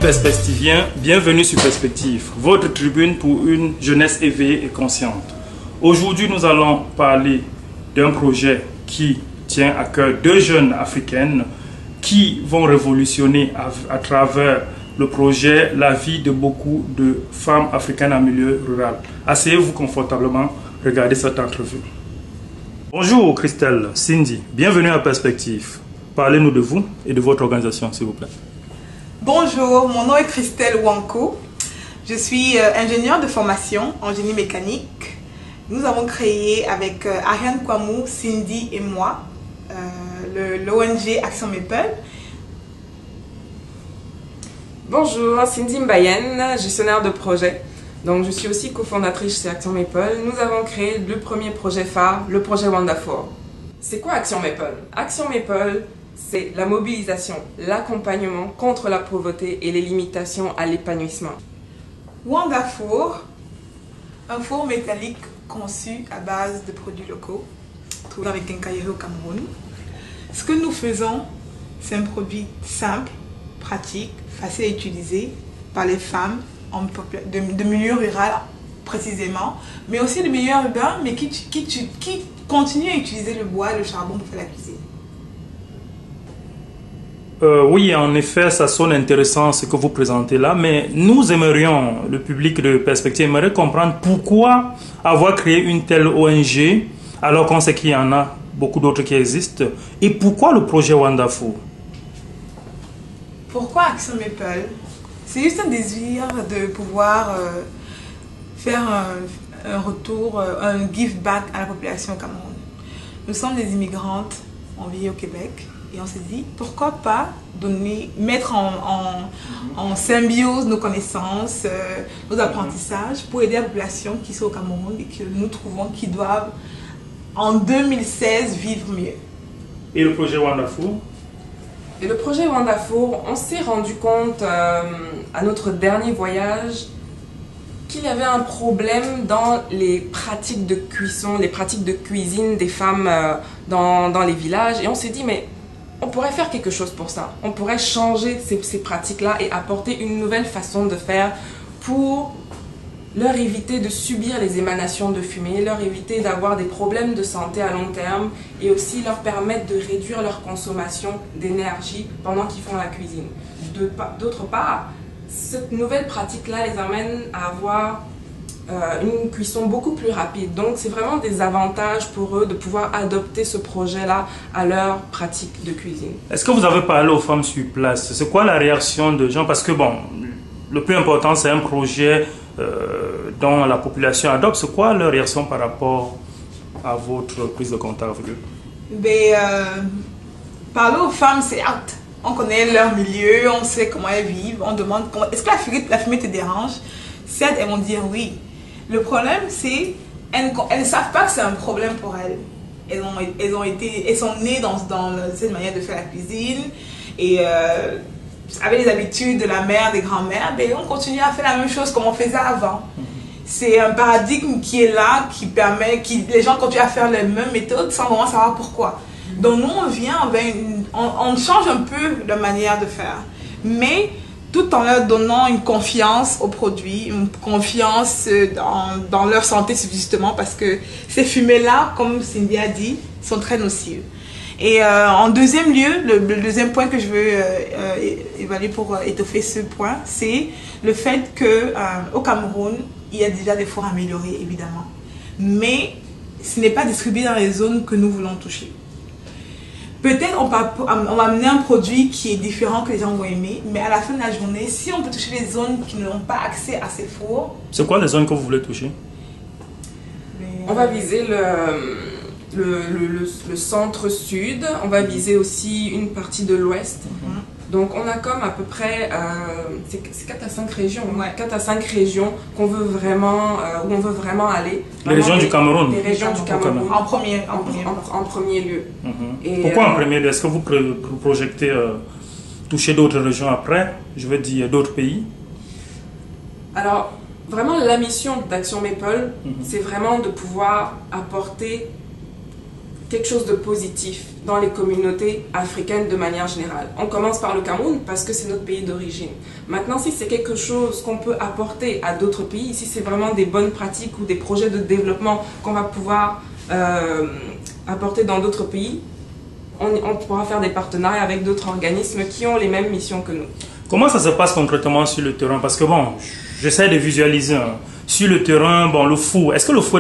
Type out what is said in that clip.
Perspectiviens, bienvenue sur Perspective, votre tribune pour une jeunesse éveillée et consciente. Aujourd'hui, nous allons parler d'un projet qui tient à cœur deux jeunes africaines qui vont révolutionner à travers le projet la vie de beaucoup de femmes africaines en milieu rural. Asseyez-vous confortablement, regardez cette entrevue. Bonjour Christelle, Cindy, bienvenue à Perspective. Parlez-nous de vous et de votre organisation, s'il vous plaît. Bonjour, mon nom est Christelle Wanko. Je suis ingénieure de formation en génie mécanique. Nous avons créé avec Ariane Kwamou, Cindy et moi l'ONG Action Maple. Bonjour, Cindy Mbayen, gestionnaire de projet. Donc, je suis aussi cofondatrice chez Action Maple. Nous avons créé le premier projet phare, le projet Wonderful. C'est quoi Action Maple? Action Maple, c'est la mobilisation, l'accompagnement contre la pauvreté et les limitations à l'épanouissement. Wonderful, un four métallique conçu à base de produits locaux, trouvé avec Quincaillerie au Cameroun. Ce que nous faisons, c'est un produit simple, pratique, facile à utiliser par les femmes de milieu rural précisément, mais aussi de milieu urbain, mais qui continuent à utiliser le bois et le charbon pour faire la cuisine. Oui, en effet, ça sonne intéressant ce que vous présentez là, mais nous aimerions, le public de Perspective aimerait comprendre pourquoi avoir créé une telle ONG alors qu'on sait qu'il y en a beaucoup d'autres qui existent, et pourquoi le projet Wonderful? Pourquoi Action Maple? C'est juste un désir de pouvoir faire un retour, un give back à la population au Cameroun. Nous sommes des immigrantes, on vit au Québec. Et on s'est dit, pourquoi pas mettre en symbiose nos connaissances, nos apprentissages pour aider la population qui sont au Cameroun et que nous trouvons qu'ils doivent, en 2016, vivre mieux. Et le projet Wonderful? Et le projet Wonderful, on s'est rendu compte à notre dernier voyage qu'il y avait un problème dans les pratiques de cuisson, les pratiques de cuisine des femmes dans les villages. Et on s'est dit, mais on pourrait faire quelque chose pour ça. On pourrait changer ces pratiques-là et apporter une nouvelle façon de faire pour leur éviter de subir les émanations de fumée, leur éviter d'avoir des problèmes de santé à long terme et aussi leur permettre de réduire leur consommation d'énergie pendant qu'ils font la cuisine. D'autre part, cette nouvelle pratique-là les amène à avoir une cuisson beaucoup plus rapide. Donc, c'est vraiment des avantages pour eux de pouvoir adopter ce projet-là à leur pratique de cuisine. Est-ce que vous avez parlé aux femmes sur place? C'est quoi la réaction de gens? Parce que, bon, le plus important, c'est un projet dont la population adopte. C'est quoi leur réaction par rapport à votre prise de contact avec eux? Parler aux femmes, c'est acte. On connaît leur milieu, on sait comment elles vivent, on demande est-ce que la fumée te dérange? Certes, elles vont dire oui. Le problème, c'est qu'elles ne savent pas que c'est un problème pour elles. Elles sont nées dans cette manière de faire la cuisine et avec les habitudes de la mère, des grands-mères, on continue à faire la même chose comme on faisait avant. C'est un paradigme qui est là, qui permet, les gens continuent à faire les mêmes méthodes sans vraiment savoir pourquoi. Donc nous, on vient avec on change un peu la manière de faire, mais tout en leur donnant une confiance aux produits, une confiance dans leur santé justement, parce que ces fumées-là, comme Cindy a dit, sont très nocives. Et en deuxième lieu, le deuxième point que je veux évaluer pour étoffer ce point, c'est le fait qu'au Cameroun, il y a déjà des fours améliorés, évidemment. Mais ce n'est pas distribué dans les zones que nous voulons toucher. Peut-être on va amener un produit qui est différent que les gens vont aimer, mais à la fin de la journée, si on peut toucher les zones qui n'ont pas accès à ces fours... C'est quoi les zones que vous voulez toucher? On va viser le centre-sud, on va viser aussi une partie de l'ouest. Donc on a comme à peu près, c'est 4 à 5 régions, ouais. 4 à 5 régions qu'on veut vraiment, où on veut vraiment aller. Les régions du Cameroun? Les régions du Cameroun. En premier lieu. Et pourquoi en premier lieu? Est-ce que vous projetez toucher d'autres régions après? Je veux dire d'autres pays? Alors, vraiment la mission d'Action Maple, c'est vraiment de pouvoir apporter quelque chose de positif dans les communautés africaines de manière générale. On commence par le Cameroun parce que c'est notre pays d'origine. Maintenant, si c'est quelque chose qu'on peut apporter à d'autres pays, si c'est vraiment des bonnes pratiques ou des projets de développement qu'on va pouvoir apporter dans d'autres pays, on pourra faire des partenariats avec d'autres organismes qui ont les mêmes missions que nous. Comment ça se passe concrètement sur le terrain? Parce que bon, j'essaie de visualiser. Hein. Sur le terrain, bon, le four, est-ce que le four